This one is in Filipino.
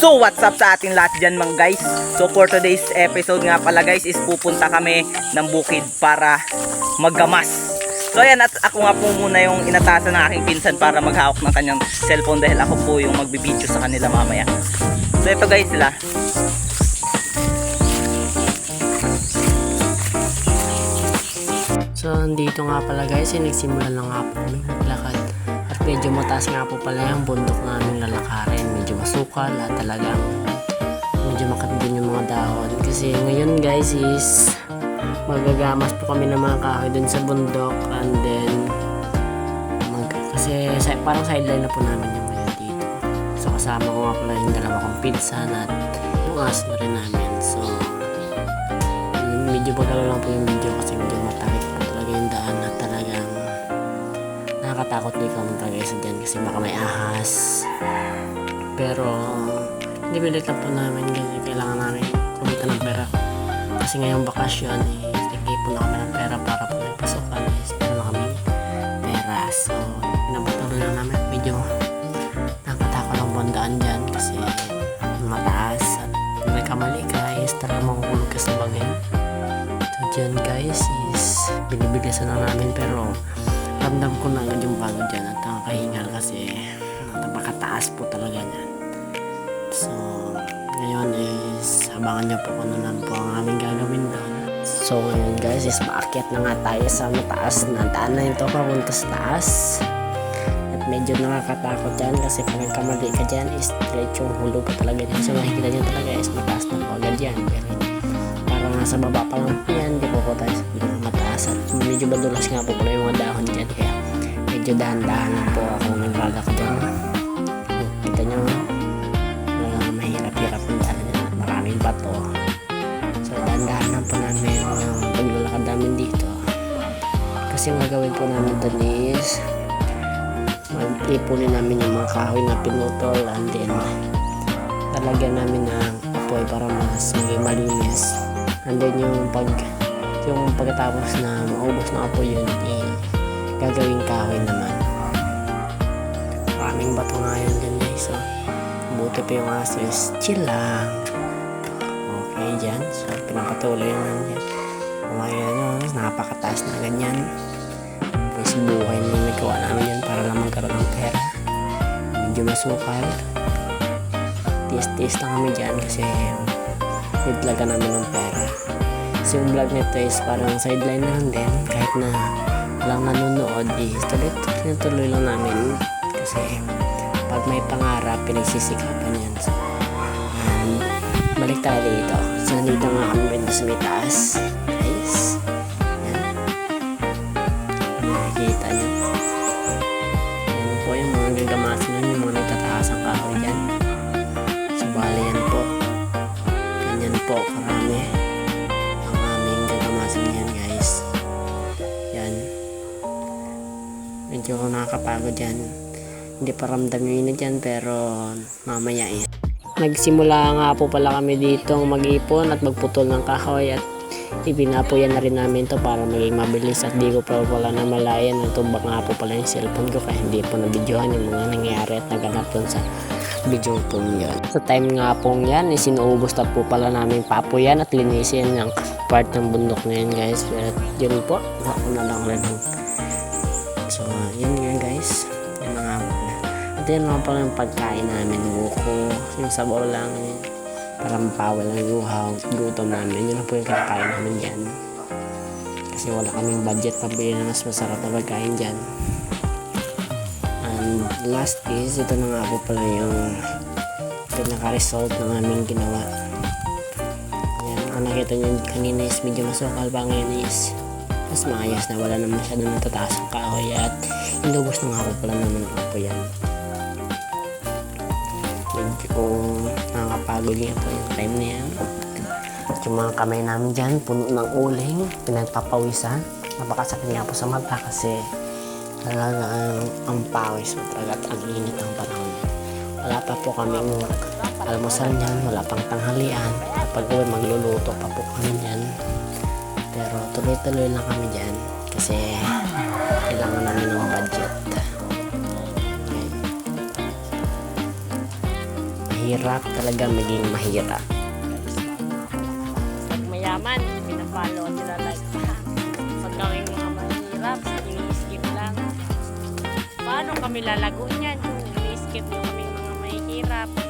So what's up sa ating lahat dyan mga guys. So for today's episode nga pala guys is pupunta kami ng bukid para maggamas. So ayan, at ako nga po muna yung inatasan ng aking pinsan para maghawak ng kanyang cellphone dahil ako po yung magbibideo sa kanila mamaya. So ito guys sila. So dito nga pala guys, nagsimula na nga po kami naglakad. At medyo mataas nga po pala yung bundok namin lalakarin. Medyo masukal at talagang medyo makatibin yung mga dahon. Kasi ngayon guys is magagamas po kami ng mga kahoy dun sa bundok. And then kasi parang sideline na po namin yung ngayon dito. So kasama ko nga pala yung dalawa kong pinsan at yung aso na rin namin. So medyo magkala lang po yung video kasi medyo matakit po talaga yung daan at talagang nakakatakot din ikaw magkagaisa dyan kasi baka may ahas. Pero hindi pilit lang po namin kasi kailangan namin kumita ng pera kasi ngayong bakasyon nag-ipon na kami ng pera para po may pasukan meron na kami pera. So pinapatuloy lang namin medyo nakakatakot ang bandaan dyan kasi mataas at may kamali ka is talagang makukulog ka sa bagay. So dyan guys is binibigasan na namin pero ramdam ko na agad yung pagod dyan at nakakahingal kasi napakataas po talaga yan. So ngayon is abangan nyo po kung ano lang po ang aming gagawin doon. So ngayon guys is maakyat na nga tayo sa mataas na daan na ito papunta sa taas. At medyo nakakatakot yan kasi pag nagkamali ka dyan is diretso yung hulog pa talaga dyan. So makikita nyo talaga is mataas na po agad yan. Pero parang nasa baba pa lang po yan, di po po tayo sa mataas. At medyo madulas nga po pala yung mga dahon dyan kaya medyo dahan-dahan lang po ako naglalakad dyan. Kita nyo mahirap-hirap yung daan dyan at maraming bato. So dahan-dahan lang po namin yung paglalakad namin dito kasi yung gagawin po namin doon is mag-ipunin namin yung mga kahoy na pinutol and then talagyan namin ng apoy para mas maging malinis. And then yung pagkatapos na maubos ng apoy yun gagawing kahoy naman. Maraming bato nga yun dyan guys. So buti pa yung aso is chill lang. Okay dyan. So pinapatuloy naman dyan. Kumaya nyo, napakataas na ganyan. Tapos buhay na yung nagawa namin yan para lang magkaroon ng pera. Medyo masukal. Tiis-tiis lang kami dyan kasi nitlaga namin ng pera. Kasi yung vlog nito is parang sideline lang din. Kahit na walang nanonood is tuloy lang namin. Kasi pag may pangarap, pinagsisikapan yan. So, balik tayo dito. So nandito nga kami rin sa may taas. Guys. Yan. Nakikita nyo. Yan po yung mga gagamasin nun, yung mga nagtataas ang kahoy dyan. So bali yan po. Ganyan po karami ang aming gagamasin yan guys. Yan. Medyo nakakapagod yan. Hindi pa ramdam yung ina dyan pero mamaya nagsimula nga po pala kami dito mag-ipon at magputol ng kahoy at ipinapuyan na rin namin to para maging mabilis at di ko pa pala namalayan natubak nga po pala yung cellphone ko kaya hindi po nabidyohan yung mga nangyari at naganap dun sa video po yun. Sa time nga pong yan sinuubos na po pala namin papuyan at linisin yung part ng bundok na yun guys. At yun po ako na lang rin. So yun nga guys. Yun nga po. At yun nga pala yung pagkain namin buko yung sabaw lang para mapawal ang gutom namin. Yun na po yung kinakain namin dyan kasi wala kaming budget pabili na mas masarap na pagkain dyan. And last is ito na nga po pala yung pinaka-result ng aming ginawa. Yan, ang nakita nyo kanina is medyo masukal pa, ngayon is mas maayos na wala na masyado natataas ang kahoy at inubos na nga po pala naman po yan. Medyo nakakapagod nga po yung time na yan. At yung mga kamay namin dyan puno ng uling, pinagpapawisan. Napakasakit nga po sa mata kasi talaga ang pawis mo talaga at ang init ng panahon. Wala pa po kaming almusal dyan, wala pang tanghalian. Kapag uwi magluluto pa po kami dyan. Pero tuloy-tuloy lang kami dyan kasi kailangan namin ng budget. mahirap talaga maging mahirap. Pag mayaman, pinapalo sila like pag kaming mga mahirap, ini-skip lang. Paano kami lalago niyan kung ini-skip yung kaming mga mahirap?